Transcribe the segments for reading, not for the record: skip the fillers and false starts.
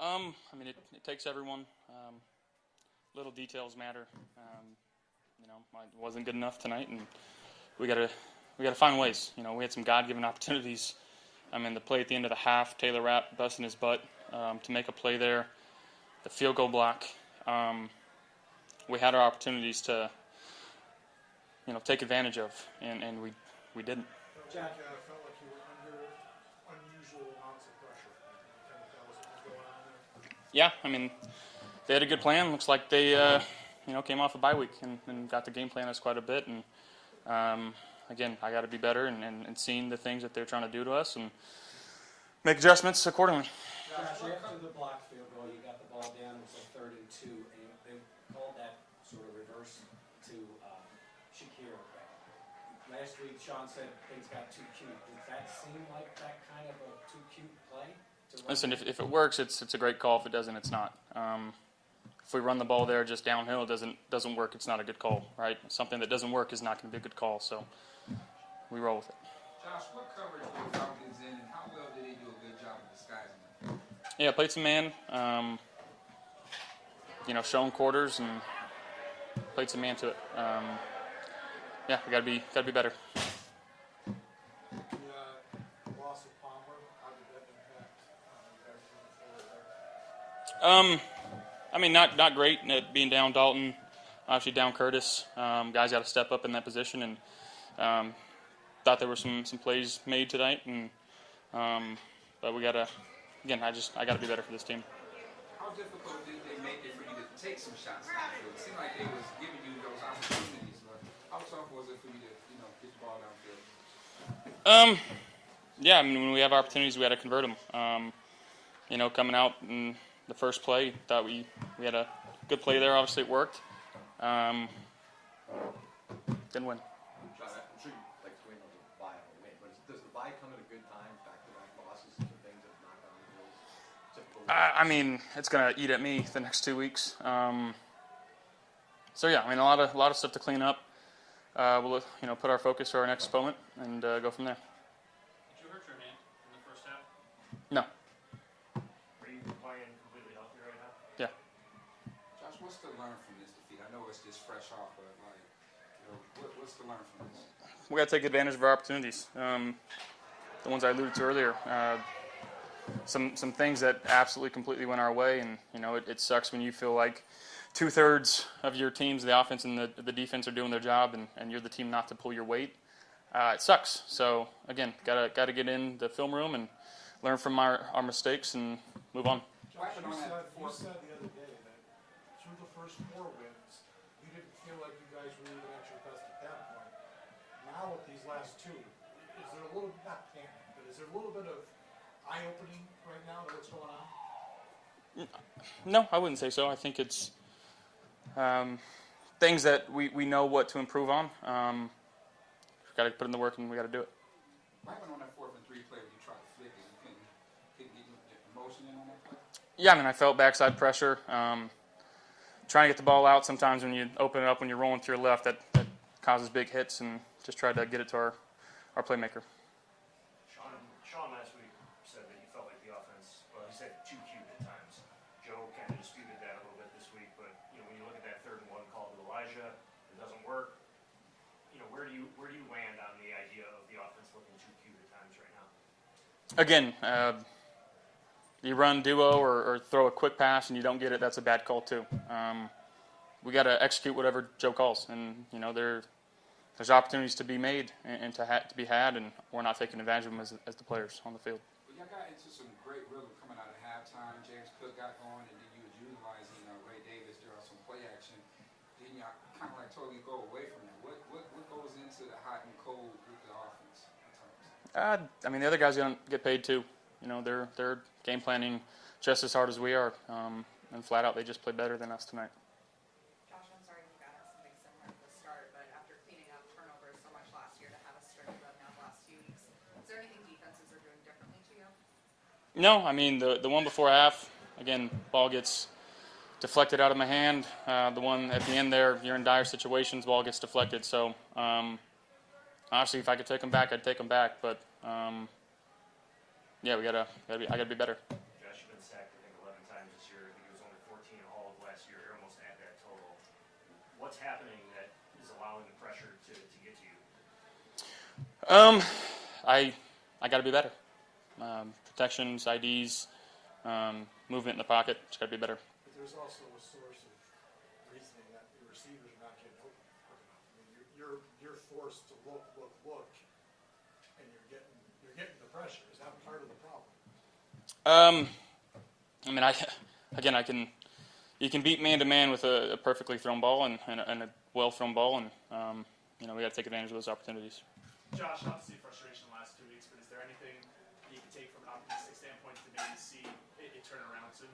I mean, it takes everyone. Little details matter. Mine wasn't good enough tonight, and we gotta find ways. We had some God-given opportunities. The play at the end of the half, Taylor Rapp busting his butt to make a play there. The field goal block. We had our opportunities to, take advantage of, and we didn't. Jack, felt like you were under unusual amounts of pressure. Kind of that was what was going on there. Yeah, they had a good plan. Looks like they, came off a bye week and got to game plan us quite a bit. And again, I got to be better and seeing the things that they're trying to do to us and make adjustments accordingly. Josh, after the block field goal, you got the ball down. It was a 3rd and 2, and they called that sort of reverse to Shakir. Last week, Sean said things got too cute. Does that seem like that kind of a too cute play? Listen, if it works, it's a great call. If it doesn't, it's not. If we run the ball there just downhill, it doesn't work. It's not a good call, right? Something that doesn't work is not going to be a good call. So we roll with it. Josh, what coverage were the Falcons in, and how well did they do a good job of disguising them? Yeah, played some man. Shown quarters and played some man to it. Yeah, we gotta be better. The loss of Palmer, how did that impact you guys moving forward there? Not great. Being down Dalton, obviously down Curtis. Guys got to step up in that position, and thought there were some plays made tonight, and but we gotta. Again, I gotta be better for this team. How difficult did they make it for you to take some shots downfield? It seemed like they was giving you those opportunities, but how tough was it for you to, get the ball downfield? Yeah, when we have opportunities, we got to convert them. Coming out in the first play, thought we had a good play there. Obviously, it worked. Didn't win. John, I'm sure you like to win on the bye on the win, but does the bye come at a good time? Back-to-back losses and things that knock on the wheels. Typical. It's gonna eat at me the next 2 weeks. So yeah, a lot of stuff to clean up. We'll put our focus to our next opponent and go from there. Did you hurt your hand in the first half? No. Are you playing completely healthy right now? Yeah. Josh, what's to learn from this defeat? I know it's just fresh off, but what's to learn from this? We got to take advantage of our opportunities. The ones I alluded to earlier. Some things that absolutely completely went our way, and it sucks when you feel like 2/3 of your teams, the offense and the defense, are doing their job, and you're the team not to pull your weight. It sucks. So again, gotta get in the film room and learn from our mistakes and move on. Josh, you said the other day that through the first 4 wins, you didn't feel like you guys were even at your best at that point. Now with these last 2, is there a little, not panic, but is there a little bit of eye-opening right now to what's going on? No, I wouldn't say so. I think it's things that we know what to improve on. We've got to put in the work, and we got to do it. Right on that 4th and 3 play, you tried to flick it. You couldn't get motion in on that play? Yeah, I felt backside pressure. Trying to get the ball out, sometimes when you open it up when you're rolling to your left, that causes big hits, and just tried to get it to our playmaker. Sean last week said that he felt like the offense, well, he said too cute at times. Joe kind of disputed that a little bit this week, but when you look at that 3rd and 1 call to Elijah, it doesn't work. Where do you land on the idea of the offense looking too cute at times right now? Again, you run duo or throw a quick pass and you don't get it, that's a bad call too. We got to execute whatever Joe calls, and there's opportunities to be made and to be had, and we're not taking advantage of them as the players on the field. Well, y'all got into some great rhythm coming out of halftime. James Cook got going, and then you was utilizing Ray Davis. There was some play action. Then y'all kind of totally go away from that. What goes into the hot and cold with the offense at times? The other guys don't get paid too. They're game planning just as hard as we are, and flat out they just play better than us tonight. Josh, I'm sorry you got us something similar at the start, but after cleaning up turnovers so much last year to have a string of them now the last few weeks, is there anything defenses are doing differently to you? No, the one before half, again, ball gets deflected out of my hand. The one at the end there, you're in dire situations, ball gets deflected. So, honestly, if I could take them back, I'd take them back. But, yeah, I gotta be better. Josh, you've been sacked, I think, 11 times I got to be better. Protections, IDs, movement in the pocket. It's got to be better. But there's also a source of reasoning that your receivers are not getting open quick enough. I mean, you're forced to look, and you're getting the pressure. Is that part of the problem? I mean, you can beat man to man with a perfectly thrown ball and a well thrown ball, and we got to take advantage of those opportunities. Josh, obviously frustration the last 2 weeks, but is there anything you can take from an optimistic standpoint to maybe see it turn around soon?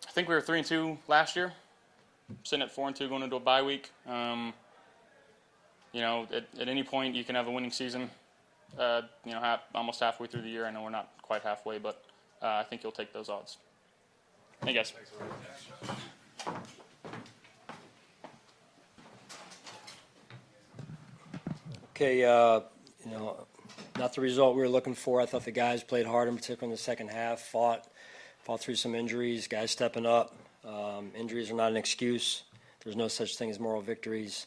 I think we were 3-2 last year, sitting at 4-2 going into a bye week. At any point you can have a winning season. Almost halfway through the year. I know we're not quite halfway, but I think you'll take those odds. Hey guys. Okay, not the result we were looking for. I thought the guys played hard, in particular in the second half, fought through some injuries, guys stepping up. Injuries are not an excuse. There's no such thing as moral victories.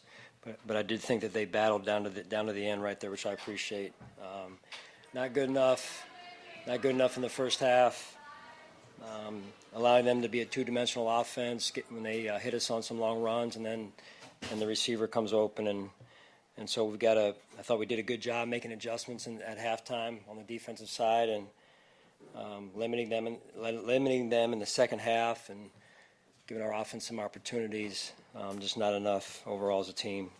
But I did think that they battled down to the end right there, which I appreciate. Not good enough in the first half. Allowing them to be a two-dimensional offense when they hit us on some long runs, and the receiver comes open, and so I thought we did a good job making adjustments at halftime on the defensive side, and limiting them in the second half, and giving our offense some opportunities. Just not enough overall as a team.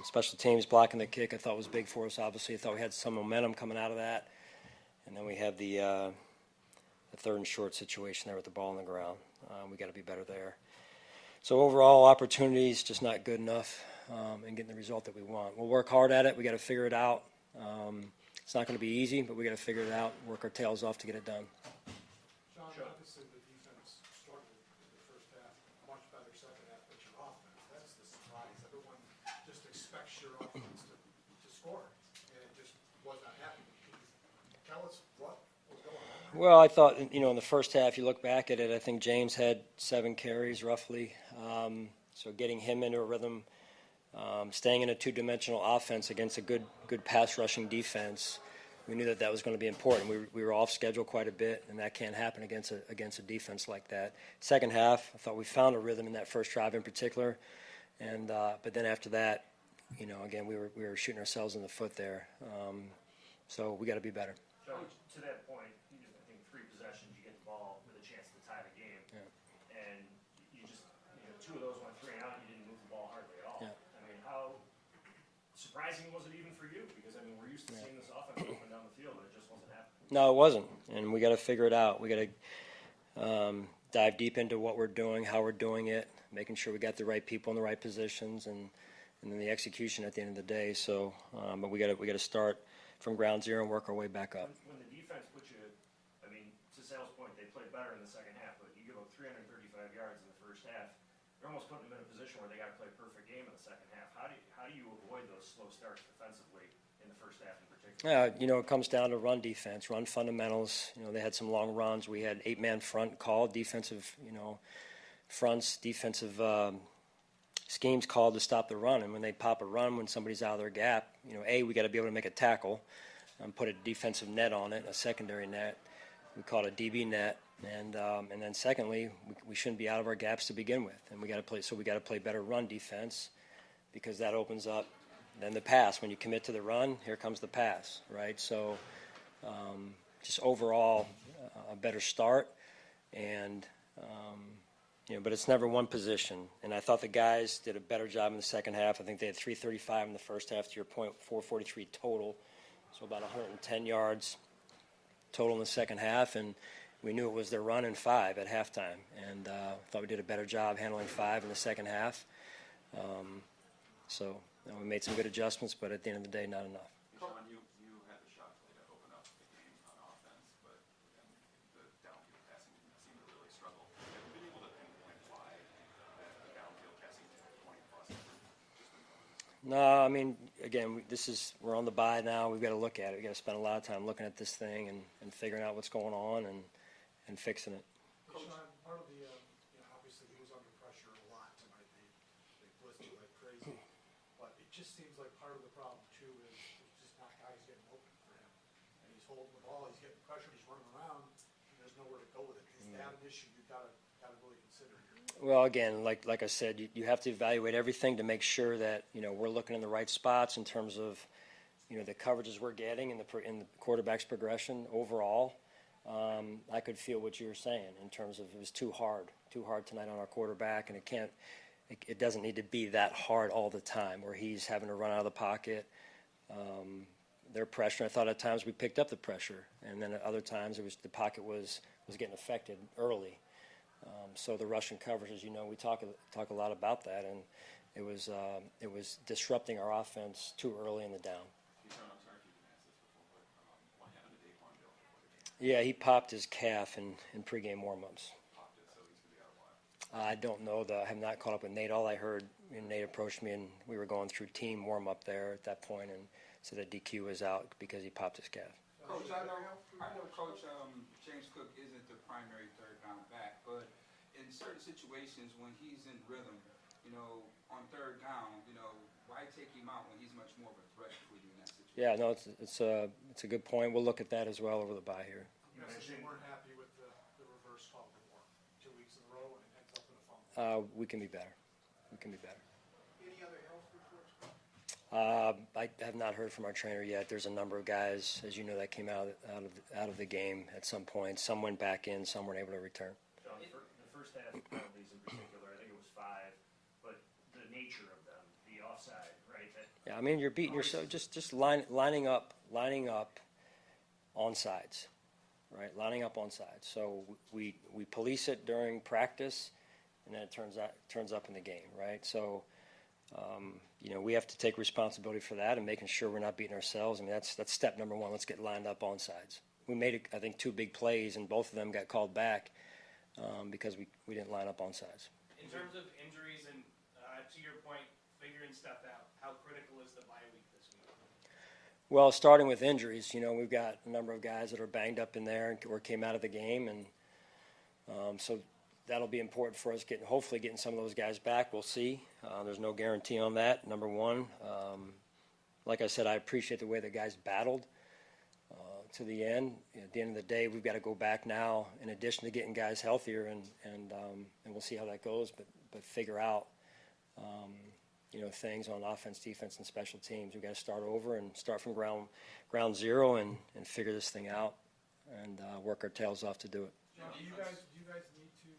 Special teams blocking the kick I thought was big for us. Obviously, I thought we had some momentum coming out of that, and then we had the third and short situation there with the ball on the ground. We got to be better there. So overall, opportunities just not good enough in getting the result that we want. We'll work hard at it. We got to figure it out. It's not going to be easy, but we got to figure it out. Work our tails off to get it done. John, obviously the defense struggled in the first half, much better second half, but your offense, that's the surprise. Everyone just expects your offense to score, and it just was not happening. Tell us what was going on. Well, I thought, in the first half, you look back at it, I think James had 7 carries roughly. So getting him into a rhythm, staying in a two-dimensional offense against a good pass rushing defense, we knew that was going to be important. We were off schedule quite a bit, and that can't happen against a defense like that. Second half, I thought we found a rhythm in that first drive in particular, and but then after that, again we were shooting ourselves in the foot there. So we got to be better. So to that point, I think 3 possessions you get the ball with a chance to tie the game, and you just 2 of those went 3 and out. You didn't move the ball hardly at all. Yeah. I mean, how surprising was it even for you? Because I mean, we're used to seeing this offense open down the field, but it just wasn't happening. No, it wasn't, and we got to figure it out. We got to dive deep into what we're doing, how we're doing it, making sure we got the right people in the right positions, and then the execution at the end of the day. So, but we got to start from ground zero and work our way back up. When the defense put you, I mean, to Sal's point, they played better in the second half, but you give up 335 yards in the first half. You're almost putting them in a position where they got to play a perfect game in the second half. How do you avoid those slow starts defensively in the first half in particular? Yeah, it comes down to run defense, run fundamentals. They had some long runs. We had 8-man front called, defensive, fronts, defensive schemes called to stop the run. And when they pop a run, when somebody's out of their gap, we got to be able to make a tackle and put a defensive net on it, a secondary net. We call it a DB net. And then secondly, we shouldn't be out of our gaps to begin with. And we got to play better run defense, because that opens up then the pass. When you commit to the run, here comes the pass, right? So just overall a better start, and but it's never one position. And I thought the guys did a better job in the second half. I think they had 335 in the first half, to your point, 443 total, so about 110 yards total in the second half, and we knew it was their run and 5 at halftime, and thought we did a better job handling 5 in the second half. So we made some good adjustments, but at the end of the day, not enough. Sean, you had the shot play to open up the game on offense, but again, the downfield passing seemed to really struggle. Have you been able to pinpoint why the downfield passing 20+? No, I mean, again, we're on the bye now. We've got to look at it. We've got to spend a lot of time looking at this thing and figuring out what's going on and fixing it. Sean, part of the, obviously he was under pressure a lot tonight. They blitzed like crazy. But it just seems like part of the problem, too, is just not guys getting open for him. And he's holding the ball, he's getting pressured, he's running around, and there's nowhere to go with it. Is that an issue you've got to really consider here? Well, again, like I said, you have to evaluate everything to make sure that we're looking in the right spots in terms of the coverages we're getting in the quarterback's progression overall. I could feel what you were saying in terms of it was too hard tonight on our quarterback, and it doesn't need to be that hard all the time where he's having to run out of the pocket. Their pressure, I thought at times we picked up the pressure, and then at other times the pocket was getting affected early. So the Russian coverage, as you know, we talk a lot about that, and it was disrupting our offense too early in the down. Sean, I'm sorry if you didn't ask this before, but what happened to Daquan Bill before the game? Yeah, he popped his calf in pregame warm-ups. Popped it, so he's going to be out a while. I don't know. I have not caught up with Nate. All I heard, Nate approached me, and we were going through team warm-up there at that point, and said that DQ was out because he popped his calf. Coach, I know Coach James Cook isn't the primary third down back, but in certain situations when he's in rhythm, on third down, why take him out when he's much more of a threat for you in that situation? Yeah, no, it's a good point. We'll look at that as well over the bye here. You guys weren't happy with the reverse call before, 2 weeks in a row, and it ends up in a fumble. We can be better. Any other health reports? I have not heard from our trainer yet. There's a number of guys, as you know, that came out of the game at some point. Some went back in, some weren't able to return. John, the first half penalties in particular, I think it was 5, but the nature of them, the offside, right? Yeah, I mean, you're beating yourself. Just lining up on sides, right? Lining up on sides. So we police it during practice, and then it turns up in the game, right? So we have to take responsibility for that and making sure we're not beating ourselves. I mean, that's step number one. Let's get lined up on sides. We made, I think, 2 big plays, and both of them got called back because we didn't line up on sides. In terms of injuries and to your point, figuring stuff out, how critical is the bye week this week? Well, starting with injuries, we've got a number of guys that are banged up in there or came out of the game, and so that'll be important for us hopefully getting some of those guys back. We'll see. There's no guarantee on that, number one. Like I said, I appreciate the way the guys battled to the end. At the end of the day, we've got to go back now, in addition to getting guys healthier, and we'll see how that goes, but figure out things on offense, defense, and special teams. We've got to start over and start from ground zero and figure this thing out and work our tails off to do it. John, do you guys need to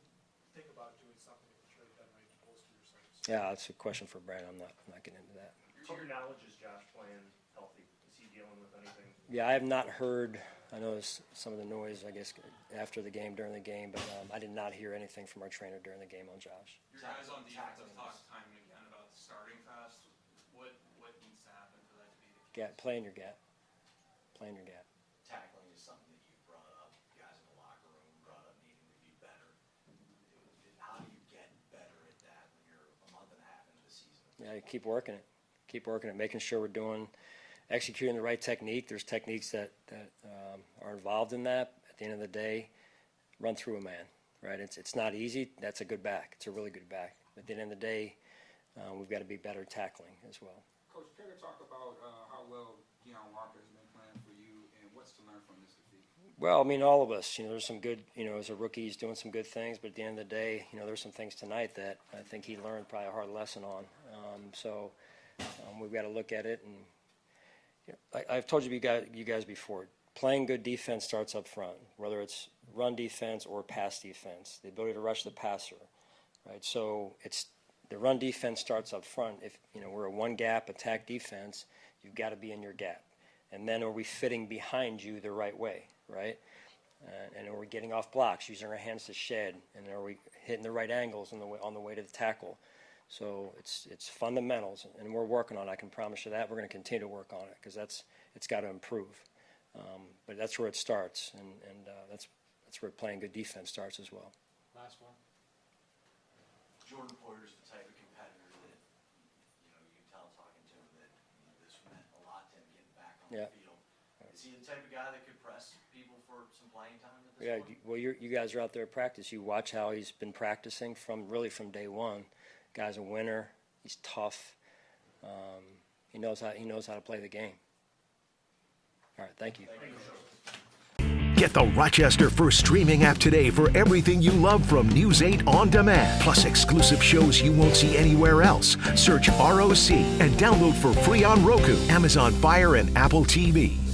think about doing something with the trade deadline to bolster yourselves? Yeah, that's a question for Brad. I'm not getting into that. To your knowledge, is Josh playing healthy? Is he dealing with anything? Yeah, I have not heard. I noticed some of the noise, I guess, after the game, during the game, but I did not hear anything from our trainer during the game on Josh. Your guys on defense have talked time and again about starting fast. What needs to happen for that to be the case? Play in your gap. Play in your gap. Tackling is something that you brought up. Guys in the locker room brought up needing to be better. How do you get better at that when you're a month and a half into the season? Yeah, you keep working it. Keep working it, making sure we're executing the right technique. There's techniques that are involved in that. At the end of the day, run through a man, right? It's not easy. That's a good back. It's a really good back. At the end of the day, we've got to be better tackling as well. Coach, care to talk about how well Deion Walker has been playing for you and what's to learn from this defeat? Well, I mean, all of us, there's some good, as a rookie, he's doing some good things, but at the end of the day, there's some things tonight that I think he learned probably a hard lesson on. So we've got to look at it, and I've told you guys before, playing good defense starts up front, whether it's run defense or pass defense, the ability to rush the passer, right? So the run defense starts up front. If we're a one-gap attack defense, you've got to be in your gap. And then are we fitting behind you the right way, right? And are we getting off blocks, using our hands to shed, and are we hitting the right angles on the way to the tackle? So it's fundamentals, and we're working on it. I can promise you that. We're going to continue to work on it because it's got to improve. But that's where it starts, and that's where playing good defense starts as well. Last one. Jordan Poyer's the type of competitor that, you can tell talking to him that this meant a lot to him getting back on the field. Is he the type of guy that could press people for some playing time at this point? Well, you guys are out there at practice. You watch how he's been practicing from day one. Guy's a winner. He's tough. He knows how to play the game. right, thank you. Get the Rochester First streaming app today for everything you love from News 8 On Demand, plus exclusive shows you won't see anywhere else. Search ROC and download for free on Roku, Amazon Fire, and Apple TV.